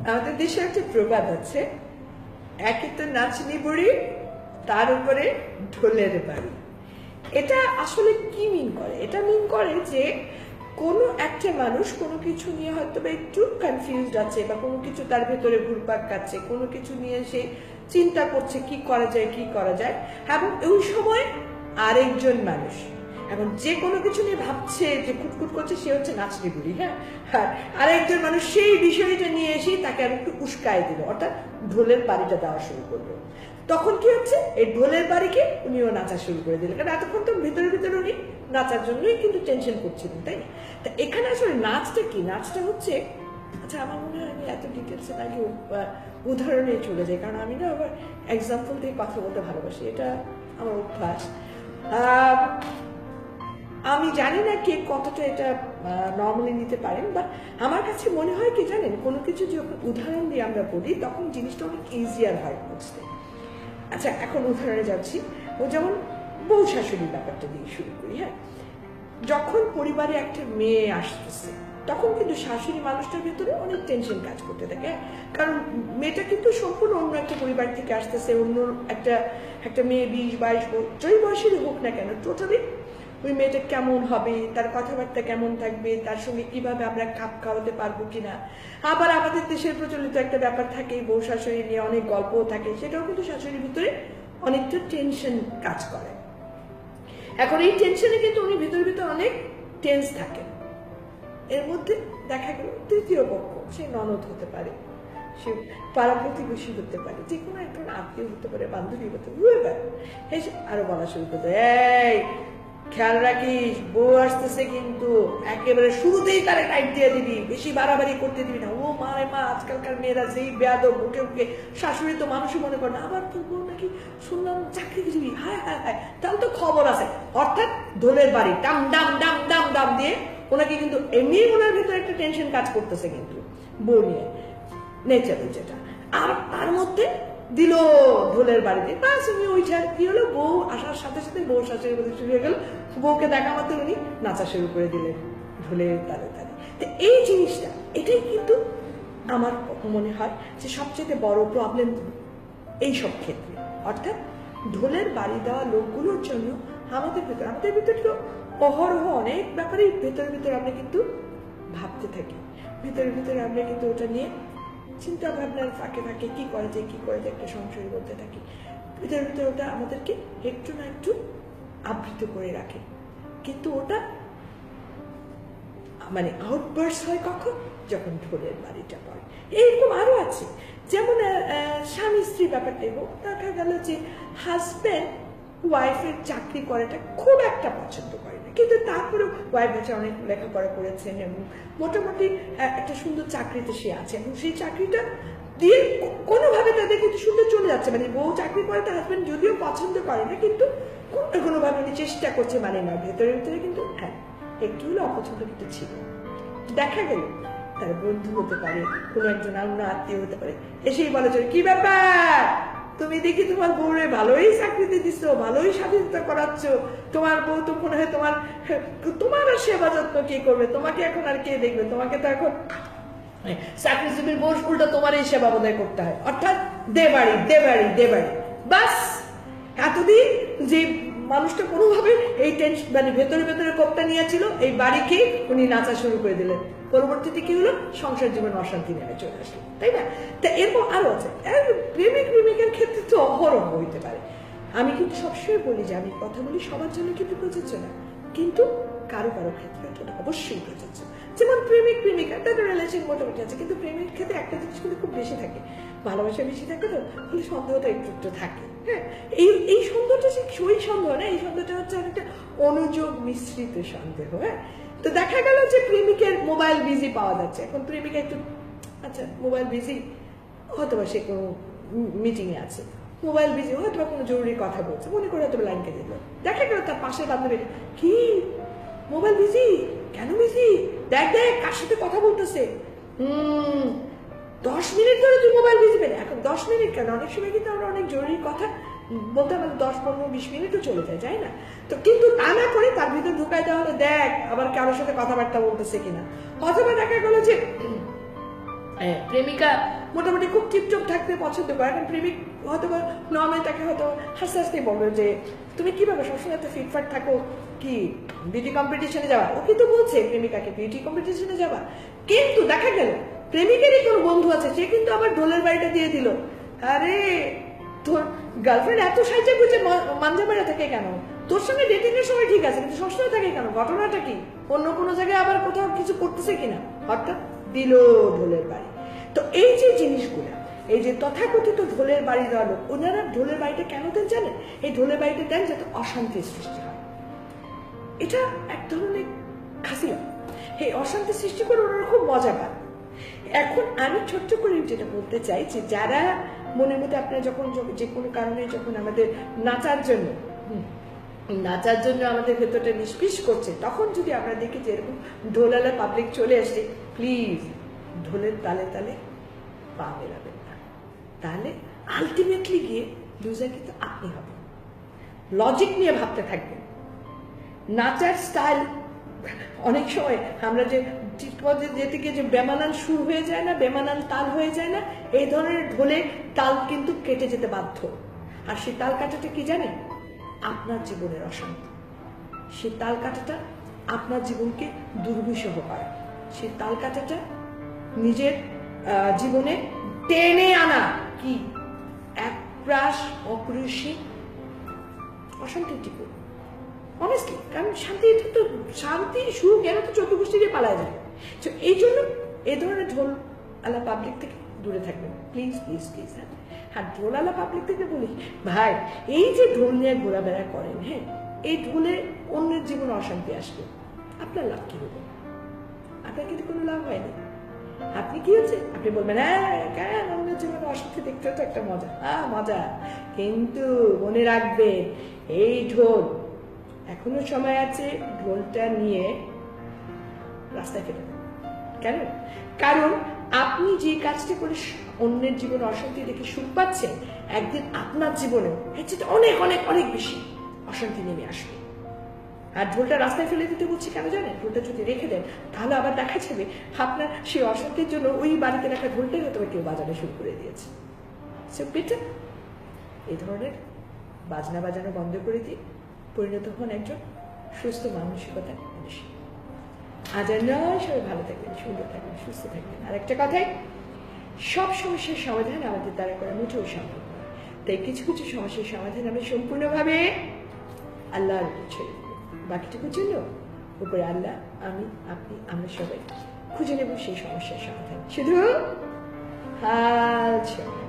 আমাদের দেশে একটা প্রবাদ আছে, একে তো নাচনি বুড়ি, তার উপরে ঢোলের বাড়ি। এটা আসলে কি মিন করে? এটা মিন করে যে কোনো একটা মানুষ কোনো কিছু নিয়ে হয়তো বা একটু কনফিউজড আছে, বা কোনো কিছু তার ভেতরে ঘুরপাক খাচ্ছে, কোনো কিছু নিয়ে সে চিন্তা করছে কি করা যায় কি করা যায়, এবং ওই সময় আরেকজন মানুষ এখন যে কোনো কিছু নিয়ে ভাবছে, যে খুটখুট করছে, সে হচ্ছে নাচনি বুড়ি। হ্যাঁ, আরেকজন মানুষ সেই বিষয়টা নিয়ে এসেই তাকে আর একটু উস্কায় দিল, অর্থাৎ ঢোলের বাড়িটা দেওয়া শুরু করলো। তখন কি হচ্ছে, এই ঢোলের বাড়িকে উনিও নাচা শুরু করে দিলেন, কারণ এতক্ষণ তো ভিতরে ভিতরে উনি নাচার জন্যই কিন্তু টেনশন করছিলেন, তাই না? তা এখানে আসলে নাচটা কি? নাচটা হচ্ছে, আচ্ছা আমার মনে হয় আমি এত ডিটেলসে নাকি উদাহরণে চলে যাই, কারণ আমি না আবার এক্সাম্পল দিয়ে কথা বলতে ভালোবাসি, এটা আমার অভ্যাস। আমি জানি না কে কতটা এটা নর্মালি নিতে পারেন, বাট আমার কাছে মনে হয় কি জানেন, কোনো কিছু যখন উদাহরণ দিয়ে আমরা বলি তখন জিনিসটা অনেক ইজিয়ার হয় বুঝতে। আচ্ছা এখন উদাহরণে যাচ্ছি, ও যেমন বউ শাশুড়ির ব্যাপারটা দিয়ে শুরু করি। হ্যাঁ, যখন পরিবারে একটা মেয়ে আসতেছে তখন কিন্তু শাশুড়ি মানুষটার ভেতরে অনেক টেনশন কাজ করতে থাকে, কারণ মেয়েটা কিন্তু সম্পূর্ণ অন্য একটা পরিবার থেকে আসতেছে, অন্য একটা মেয়ে 20-22 যই বয়সেরই হোক না কেন, টোটালি ওই মেয়েটা কেমন হবে, তার কথাবার্তা কেমন থাকবে, তার সঙ্গে কিভাবে আমরা খাপ খাওয়াতে পারবো কিনা। আবার আমাদের দেশের প্রচলিত একটা ব্যাপার থাকে, বউ শাশুড়ি নিয়ে অনেক গল্পও থাকে, সেটাও কিন্তু শাশুড়ির ভিতরে অনেকটা টেনশন কাজ করে। এখন এই টেনশনে কিন্তু উনি ভিতরে ভিতরে অনেক টেন্স থাকেন। এর মধ্যে দেখা গেল তৃতীয় পক্ষ, সে ননদ হতে পারে, সে পাড়া প্রতিবেশী হতে পারে, যে কোনো একজন আত্মীয় হতে পারে, বান্ধবী হতে পারে, এসে আরো বলা শুরু করতে, এই খেয়াল রাখিস বউ আসতেছে, কিন্তু একেবারে শুরুতেই তারা টাইট দিয়ে দিবি, বেশি বাড়াবাড়ি করতে দিবি না। ও মা রে মা, আজকালকার মেয়েরা যেই বেয়াদব, বুকে বুকে শাশুড়ি তো মানুষই মনে করে না, আবার তোর বউ নাকি শুনলাম চাকরিজীবী, হায় হায় হায়, তাহলে তো খবর আছে। অর্থাৎ ঢোলের বাড়ি ডাম ডাম ডাম ডাম ডাম দিয়ে ওনাকে কিন্তু এমনি ওনার ভিতরে একটা টেনশন কাজ করতেছে কিন্তু বউ নিয়ে, নেচারে যেটা। আর তার মধ্যে দিল ঢোলের বাড়িতে, বাস উনি ওইটা কি হলো, বউ আসার সাথে সাথে বউ শাশুড়ি বলে শুরু হয়ে গেল, বউকে দেখা মাত্র উনি নাচা শুরু করে দিলেন ঢোলের তালে তালে। তো এই জিনিসটা, এটাই কিন্তু আমার মনে হয় যে সবচেয়ে বড় প্রবলেম এইসব ক্ষেত্রে। অর্থাৎ ঢোলের বাড়ি দেওয়া লোকগুলোর জন্য আমাদের ভিতরে তো অহরহ অনেক ব্যাপারেই ভেতরে ভিতরে আমরা কিন্তু ভাবতে থাকি, ভিতরে আমরা কিন্তু ওটা নিয়ে চিন্তা ভাবনার ফাঁকে ফাঁকে কি করা যায় একটা সংশয়ের মধ্যে থাকি। ভিতরে ওটা আমাদেরকে একটু না একটু আবৃত করে রাখে, কিন্তু ওটা মানে আউটবার্স হয় কখন, যখন ঢোলের বাড়িটা পড়ে। এইরকম আরো আছে, যেমন স্বামী স্ত্রী ব্যাপারটাই হোক, দেখা গেল যে হাজব্যান্ড ওয়াইফের চাকরি করাটা খুব একটা পছন্দ করে না, কিন্তু তারপরে ওয়াইফ হচ্ছে অনেক লেখাপড়া করেছেন এবং মোটামুটি একটা সুন্দর চাকরিতে সে আছে, এবং সেই চাকরিটা দিয়ে কোনোভাবে তাদের কিন্তু সুন্দর চলে যাচ্ছে। মানে বউ চাকরি করে, তার হাজব্যান্ড যদিও পছন্দ করে না, কিন্তু কোনোভাবে উনি চেষ্টা করছে, মানে না ভেতরে কিন্তু হ্যাঁ একটু হলে অপছন্দ কিন্তু ছিল। দেখা গেল তার বন্ধু হতে পারে, কোনো একজন অন্য আত্মীয় হতে পারে, এসেই বলে যে কি ব্যাপার, তুমি দেখি তোমার বউরে ভালোই চাকরিতে দিচ্ছ, ভালোই স্বাধীনতা করাচ্ছ, তোমার বউ তো মনে হয় তোমার আর সেবা যত্ন কে করবে, তোমাকে এখন আর কে দেখবে, তোমাকে তো এখন চাকরিজীবীর বউ উল্টা তোমার এই সেবা বোধহয় করতে হয়। অর্থাৎ দেবাড়ি বাস। এতদিন যে মানুষটা কোনোভাবে এই টেনশন মানে ভেতরে কোপটা নিয়েছিল, এই বাড়িকে উনি নাচা শুরু করে দিলেন, পরবর্তীতে কি হলো, সংসার জীবন অশান্তি নেমে চলে আসলো, তাই না? তা এরকম আরো আছে, প্রেমিকার ক্ষেত্রে তো অহরহ হইতে পারে। আমি কিন্তু সবসময় বলি যে আমি কথা বলি সবার জন্য কিন্তু প্রযোজ্য না, কিন্তু কারো ক্ষেত্রে এটা অবশ্যই প্রযোজ্য। যেমন প্রেমিকা তাদের রিলেশন মোটামুটি আছে, কিন্তু প্রেমের ক্ষেত্রে একটা জিনিস কিন্তু খুব বেশি থাকে, ভালোবাসা বেশি থাকে, তো ফলে সন্দেহটা একটু থাকে। হ্যাঁ, এই সন্দেহটা ওই সন্দেহ না, এই সন্দেহটা হচ্ছে একটা অনুযোগ মিশ্রিত সন্দেহ। হ্যাঁ, তো দেখা গেল যে প্রেমিকের মোবাইল বিজি পাওয়া যাচ্ছে, এখন প্রেমিকা একটু আচ্ছা মোবাইল বিজি, হয়তো বা সে কোনো মিটিংয়ে আছে, মোবাইল বিজি, হয়তো বা কোনো জরুরি কথা বলছে, মনে করে হয়তো লাইন কেটে দিল, দেখা গেল তার পাশের বান্ধবী, কি মোবাইল বিজি, কেন বিজি, দেখ কার সাথে কথা বলতেছে, 10 মিনিট ধরে তুই মোবাইল বিজি পেলে। এখন 10 মিনিট কেন, অনেক সময় কিন্তু আমরা অনেক জরুরি কথা বলতে আমাদের 10-15-20 মিনিটও চলে যায় না? তো কিন্তু তা না করে তার ভিতরে ঢুকাই দেওয়া হলো, দেখ আবার কারোর সাথে কথাবার্তা বলতেছে কিনা। অথবা দেখা গেল যে প্রেমিকা মোটামুটি খুব টিপটপ থাকতে পছন্দ করে, এখন প্রেমিক হয়তো নর্মাল তাকে হয়তো হাসতে হাসতে বলবে যে তুমি কিভাবে সবসময় এত ফিটফাট থাকো, কি বিউটি কম্পিটিশনে যাওয়া? ও কিন্তু বলছে প্রেমিকাকে বিউটি কম্পিটিশনে যাওয়া, কিন্তু দেখা গেল প্রেমিকেরই কোনো বন্ধু আছে, সে কিন্তু আবার ঢোলের বাড়িটা দিয়ে দিল। আরে তোর গার্লফ্রেন্ড এত সাইজে গুজে মাঞ্জা মেরা থাকে কেন? তোর সঙ্গে ডেটিং এর সময় ঠিক আছে, কিন্তু সবসময় থাকে কেন? ঘটনাটা কি? অন্য কোনো জায়গায় আবার কোথাও কিছু করতেছে কিনা? অর্থাৎ দিল ঢোলের বাড়ি। তো এই যে জিনিসগুলা, এই যে তথাকথিত ঢোলের বাড়ি দেওয়া লোক, ওনারা ঢোলের বাড়িটা কেন দেন জানেন? এই ঢোলের বাড়িটা দেন যাতে অশান্তির সৃষ্টি হয়। এটা এক ধরনের খাসিয়া, এই অশান্তি সৃষ্টি করে ওনারা খুব মজা পান। এখন আমি ছোট্ট করে যেটা বলতে চাই যে যারা মনের মধ্যে আপনারা যখন যে কোনো কারণে যখন আমাদের নাচার জন্য আমাদের ভেতরটা নিষ্পিস করছে, তখন যদি আমরা দেখি যে এরকম ঢোলালা পাবলিক চলে আসছে, প্লিজ ঢোলের তালে তালে পা মেলাবেন না, তাহলে আলটিমেটলি গিয়ে লুজার কিন্তু আপনি হবেন। লজিক নিয়ে ভাবতে থাকবেন। নাচার স্টাইল অনেক সময় আমরা যে যেতে গিয়ে যে বেমানান সুর হয়ে যায় না, বেমানান তাল হয়ে যায় না, এই ধরনের ঢোলে তাল কিন্তু কেটে যেতে বাধ্য। আর সেই তাল কাটাটা কি জানেন? আপনার জীবনের অশান্তি। সেই তাল কাটাটা আপনার জীবনকে দুর্বিষহ করে। সেই তাল কাটাটা নিজের জীবনে টেনে আনা কি একপ্রাস অপরিসীম অশান্তির টিপু। অনেস্টলি, কারণ শান্তি সুখ এর তো 14 গোষ্ঠী দিয়ে পালায় যায়। তো এই জন্য এই ধরনের ঢোল আলা পাবলিক থেকে দূরে থাকবেন প্লিজ প্লিজ প্লিজ। হ্যাঁ, ঢোল আলা পাবলিক থেকে বলি ভাই, এই যে ঢোল নিয়ে ঘোরাফেরা করেন, হ্যাঁ, এই ঢোলে অন্যের জীবনে অশান্তি আসবে, আপনার লাভ কি হবে? আপনার কিন্তু কোনো লাভ হয়নি। আপনি কি হচ্ছে, আপনি বলবেন হ্যাঁ কেন অন্যের জীবনে অশান্তি দেখতে তো একটা মজা, মজা, কিন্তু মনে রাখবেন এই ঢোল এখনো সময় আছে, ঢোলটা নিয়ে রাস্তায় ফেলে দেন। কেন? কারণ আপনি যে কাজটা করে অন্যের জীবনে অশান্তি দেখে সুখ পাচ্ছেন, একদিন আপনার জীবনেও এর চেয়ে অনেক অনেক অনেক বেশি অশান্তি নেমে আসবে। আর ঢোলটা রাস্তায় ফেলে দিতে বলছি কেন জানেন? ঢোলটা যদি রেখে দেন তাহলে আবার দেখা যাবে আপনার সেই অশান্তির জন্য ওই বাড়িতে রাখা ঢোলটাই হয়তো কেউ বাজানো শুরু করে দিয়েছে। সো বেটার এই ধরনের বাজানো বন্ধ করে দিয়ে পরিণত হন একজন সুস্থ মানসিকতার মানুষ। আজ আর নয়, সবাই ভালো থাকবেন, সুন্দর থাকবেন, সুস্থ থাকবেন। আর একটা কথাই, সব সমস্যার সমাধান আমাদের দ্বারা করা মোটেও সম্ভব নয়, তাই কিছু কিছু সমস্যার সমাধান আমি সম্পূর্ণভাবে আল্লাহর উপর ছেড়ে দেব। বাকিটুকুর জন্য উপরে আল্লাহ, আমি, আপনি, আমরা সবাই খুঁজে নেব সেই সমস্যার সমাধান, শুধু হাল ছেড়ে।